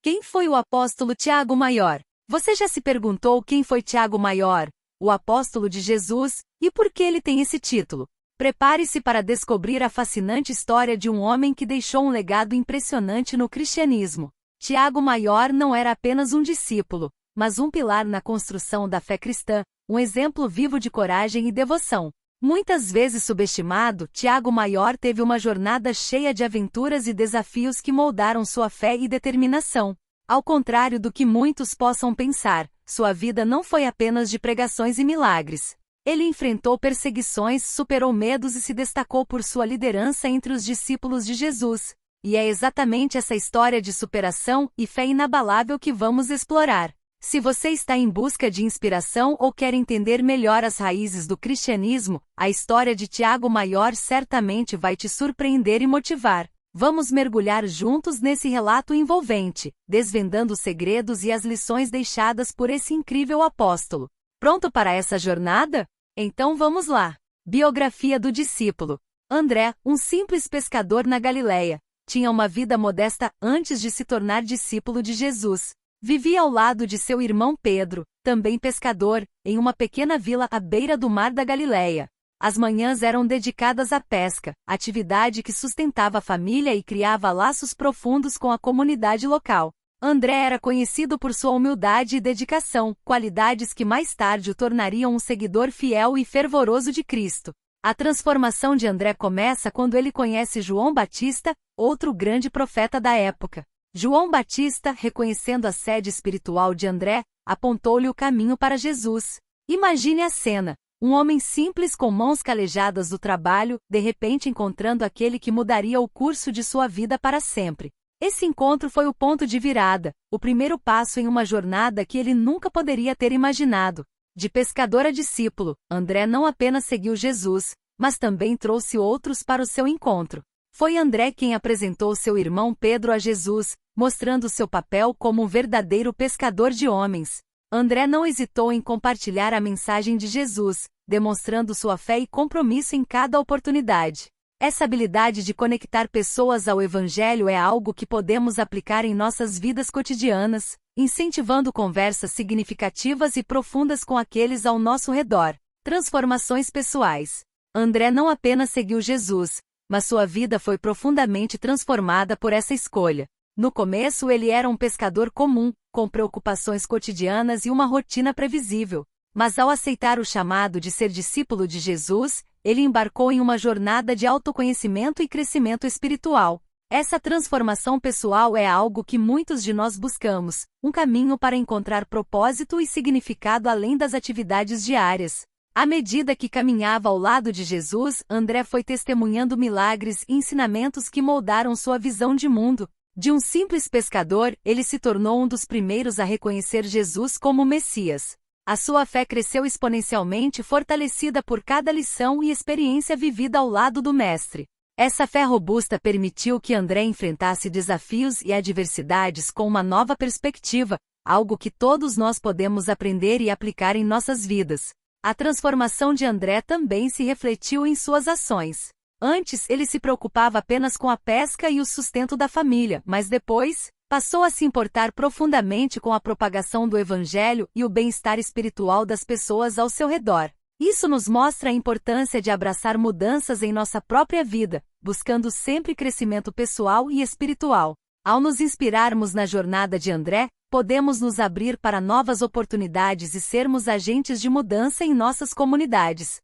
Quem foi o apóstolo Tiago Maior? Você já se perguntou quem foi Tiago Maior, o apóstolo de Jesus, e por que ele tem esse título? Prepare-se para descobrir a fascinante história de um homem que deixou um legado impressionante no cristianismo. Tiago Maior não era apenas um discípulo, mas um pilar na construção da fé cristã, um exemplo vivo de coragem e devoção. Muitas vezes subestimado, Tiago Maior teve uma jornada cheia de aventuras e desafios que moldaram sua fé e determinação. Ao contrário do que muitos possam pensar, sua vida não foi apenas de pregações e milagres. Ele enfrentou perseguições, superou medos e se destacou por sua liderança entre os discípulos de Jesus. E é exatamente essa história de superação e fé inabalável que vamos explorar. Se você está em busca de inspiração ou quer entender melhor as raízes do cristianismo, a história de Tiago Maior certamente vai te surpreender e motivar. Vamos mergulhar juntos nesse relato envolvente, desvendando os segredos e as lições deixadas por esse incrível apóstolo. Pronto para essa jornada? Então vamos lá. Biografia do discípulo. André, um simples pescador na Galileia, tinha uma vida modesta antes de se tornar discípulo de Jesus. Vivia ao lado de seu irmão Pedro, também pescador, em uma pequena vila à beira do mar da Galileia. As manhãs eram dedicadas à pesca, atividade que sustentava a família e criava laços profundos com a comunidade local. André era conhecido por sua humildade e dedicação, qualidades que mais tarde o tornariam um seguidor fiel e fervoroso de Cristo. A transformação de André começa quando ele conhece João Batista, outro grande profeta da época. João Batista, reconhecendo a sede espiritual de André, apontou-lhe o caminho para Jesus. Imagine a cena. Um homem simples com mãos calejadas do trabalho, de repente encontrando aquele que mudaria o curso de sua vida para sempre. Esse encontro foi o ponto de virada, o primeiro passo em uma jornada que ele nunca poderia ter imaginado. De pescador a discípulo, André não apenas seguiu Jesus, mas também trouxe outros para o seu encontro. Foi André quem apresentou seu irmão Pedro a Jesus, mostrando seu papel como um verdadeiro pescador de homens. André não hesitou em compartilhar a mensagem de Jesus, demonstrando sua fé e compromisso em cada oportunidade. Essa habilidade de conectar pessoas ao Evangelho é algo que podemos aplicar em nossas vidas cotidianas, incentivando conversas significativas e profundas com aqueles ao nosso redor. Transformações pessoais. André não apenas seguiu Jesus, mas sua vida foi profundamente transformada por essa escolha. No começo ele era um pescador comum, com preocupações cotidianas e uma rotina previsível. Mas ao aceitar o chamado de ser discípulo de Jesus, ele embarcou em uma jornada de autoconhecimento e crescimento espiritual. Essa transformação pessoal é algo que muitos de nós buscamos, um caminho para encontrar propósito e significado além das atividades diárias. À medida que caminhava ao lado de Jesus, André foi testemunhando milagres e ensinamentos que moldaram sua visão de mundo. De um simples pescador, ele se tornou um dos primeiros a reconhecer Jesus como Messias. A sua fé cresceu exponencialmente, fortalecida por cada lição e experiência vivida ao lado do Mestre. Essa fé robusta permitiu que André enfrentasse desafios e adversidades com uma nova perspectiva, algo que todos nós podemos aprender e aplicar em nossas vidas. A transformação de André também se refletiu em suas ações. Antes, ele se preocupava apenas com a pesca e o sustento da família, mas depois, passou a se importar profundamente com a propagação do Evangelho e o bem-estar espiritual das pessoas ao seu redor. Isso nos mostra a importância de abraçar mudanças em nossa própria vida, buscando sempre crescimento pessoal e espiritual. Ao nos inspirarmos na jornada de André, podemos nos abrir para novas oportunidades e sermos agentes de mudança em nossas comunidades.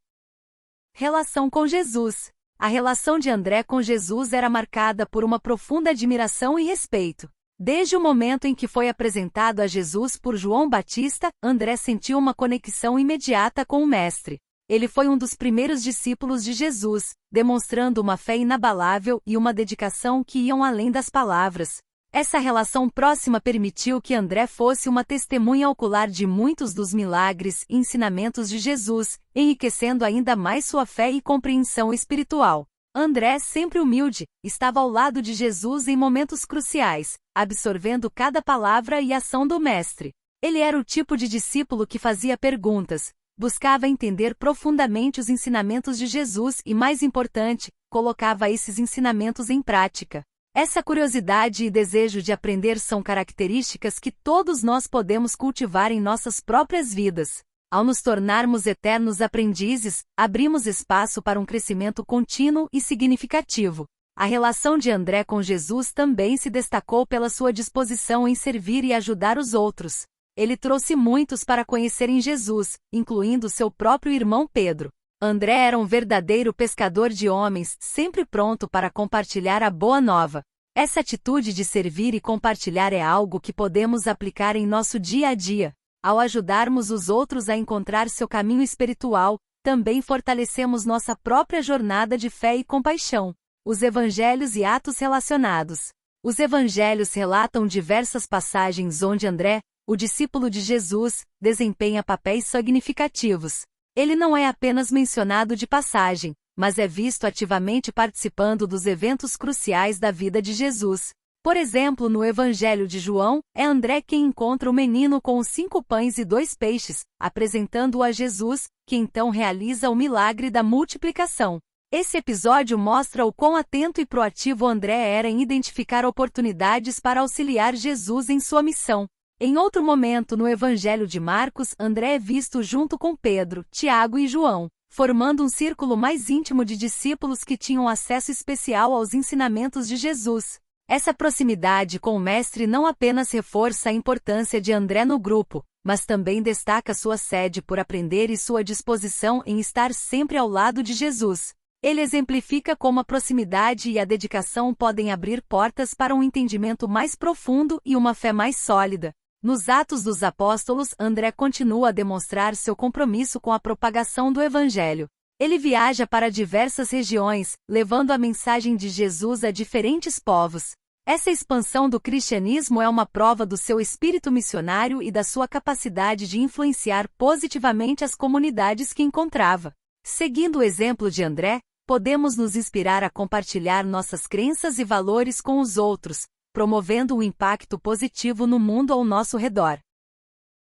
Relação com Jesus. A relação de André com Jesus era marcada por uma profunda admiração e respeito. Desde o momento em que foi apresentado a Jesus por João Batista, André sentiu uma conexão imediata com o Mestre. Ele foi um dos primeiros discípulos de Jesus, demonstrando uma fé inabalável e uma dedicação que iam além das palavras. Essa relação próxima permitiu que André fosse uma testemunha ocular de muitos dos milagres e ensinamentos de Jesus, enriquecendo ainda mais sua fé e compreensão espiritual. André, sempre humilde, estava ao lado de Jesus em momentos cruciais, absorvendo cada palavra e ação do Mestre. Ele era o tipo de discípulo que fazia perguntas, buscava entender profundamente os ensinamentos de Jesus e, mais importante, colocava esses ensinamentos em prática. Essa curiosidade e desejo de aprender são características que todos nós podemos cultivar em nossas próprias vidas. Ao nos tornarmos eternos aprendizes, abrimos espaço para um crescimento contínuo e significativo. A relação de André com Jesus também se destacou pela sua disposição em servir e ajudar os outros. Ele trouxe muitos para conhecerem Jesus, incluindo seu próprio irmão Pedro. André era um verdadeiro pescador de homens, sempre pronto para compartilhar a boa nova. Essa atitude de servir e compartilhar é algo que podemos aplicar em nosso dia a dia. Ao ajudarmos os outros a encontrar seu caminho espiritual, também fortalecemos nossa própria jornada de fé e compaixão. Os evangelhos e atos relacionados. Os evangelhos relatam diversas passagens onde André, o discípulo de Jesus, desempenha papéis significativos. Ele não é apenas mencionado de passagem, mas é visto ativamente participando dos eventos cruciais da vida de Jesus. Por exemplo, no Evangelho de João, é André quem encontra o menino com os 5 pães e 2 peixes, apresentando-o a Jesus, que então realiza o milagre da multiplicação. Esse episódio mostra o quão atento e proativo André era em identificar oportunidades para auxiliar Jesus em sua missão. Em outro momento no Evangelho de Marcos, André é visto junto com Pedro, Tiago e João, formando um círculo mais íntimo de discípulos que tinham acesso especial aos ensinamentos de Jesus. Essa proximidade com o Mestre não apenas reforça a importância de André no grupo, mas também destaca sua sede por aprender e sua disposição em estar sempre ao lado de Jesus. Ele exemplifica como a proximidade e a dedicação podem abrir portas para um entendimento mais profundo e uma fé mais sólida. Nos Atos dos Apóstolos, André continua a demonstrar seu compromisso com a propagação do Evangelho. Ele viaja para diversas regiões, levando a mensagem de Jesus a diferentes povos. Essa expansão do cristianismo é uma prova do seu espírito missionário e da sua capacidade de influenciar positivamente as comunidades que encontrava. Seguindo o exemplo de André, podemos nos inspirar a compartilhar nossas crenças e valores com os outros, promovendo um impacto positivo no mundo ao nosso redor.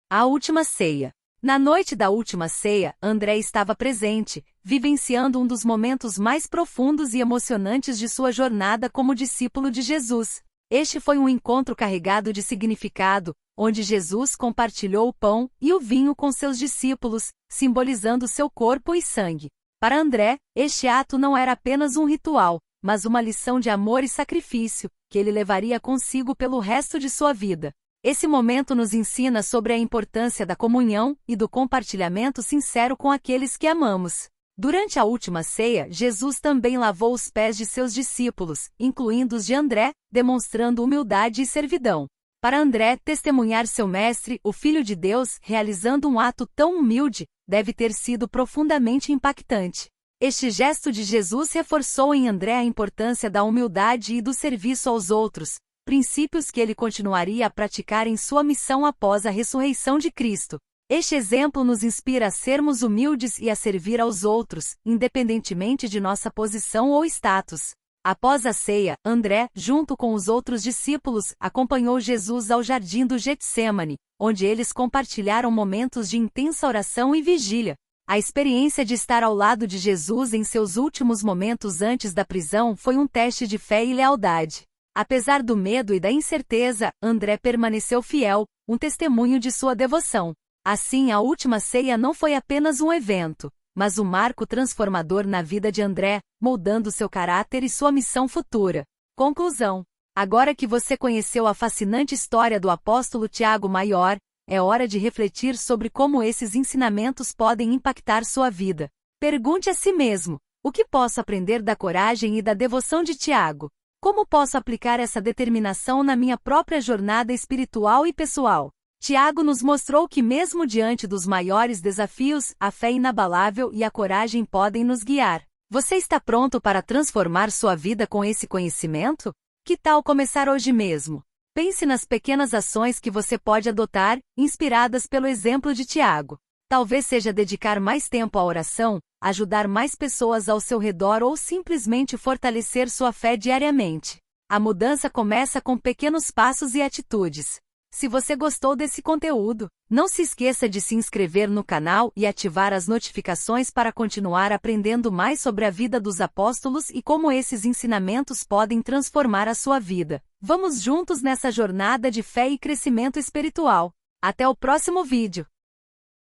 A Última Ceia. Na noite da Última Ceia, André estava presente, vivenciando um dos momentos mais profundos e emocionantes de sua jornada como discípulo de Jesus. Este foi um encontro carregado de significado, onde Jesus compartilhou o pão e o vinho com seus discípulos, simbolizando seu corpo e sangue. Para André, este ato não era apenas um ritual, mas uma lição de amor e sacrifício, que ele levaria consigo pelo resto de sua vida. Esse momento nos ensina sobre a importância da comunhão e do compartilhamento sincero com aqueles que amamos. Durante a Última Ceia, Jesus também lavou os pés de seus discípulos, incluindo os de André, demonstrando humildade e servidão. Para André, testemunhar seu mestre, o Filho de Deus, realizando um ato tão humilde, deve ter sido profundamente impactante. Este gesto de Jesus reforçou em André a importância da humildade e do serviço aos outros, princípios que ele continuaria a praticar em sua missão após a ressurreição de Cristo. Este exemplo nos inspira a sermos humildes e a servir aos outros, independentemente de nossa posição ou status. Após a ceia, André, junto com os outros discípulos, acompanhou Jesus ao jardim do Getsêmani, onde eles compartilharam momentos de intensa oração e vigília. A experiência de estar ao lado de Jesus em seus últimos momentos antes da prisão foi um teste de fé e lealdade. Apesar do medo e da incerteza, André permaneceu fiel, um testemunho de sua devoção. Assim, a Última Ceia não foi apenas um evento, mas um marco transformador na vida de André, moldando seu caráter e sua missão futura. Conclusão. Agora que você conheceu a fascinante história do apóstolo Tiago Maior, é hora de refletir sobre como esses ensinamentos podem impactar sua vida. Pergunte a si mesmo: o que posso aprender da coragem e da devoção de Tiago? Como posso aplicar essa determinação na minha própria jornada espiritual e pessoal? Tiago nos mostrou que mesmo diante dos maiores desafios, a fé inabalável e a coragem podem nos guiar. Você está pronto para transformar sua vida com esse conhecimento? Que tal começar hoje mesmo? Pense nas pequenas ações que você pode adotar, inspiradas pelo exemplo de Tiago. Talvez seja dedicar mais tempo à oração, ajudar mais pessoas ao seu redor ou simplesmente fortalecer sua fé diariamente. A mudança começa com pequenos passos e atitudes. Se você gostou desse conteúdo, não se esqueça de se inscrever no canal e ativar as notificações para continuar aprendendo mais sobre a vida dos apóstolos e como esses ensinamentos podem transformar a sua vida. Vamos juntos nessa jornada de fé e crescimento espiritual. Até o próximo vídeo!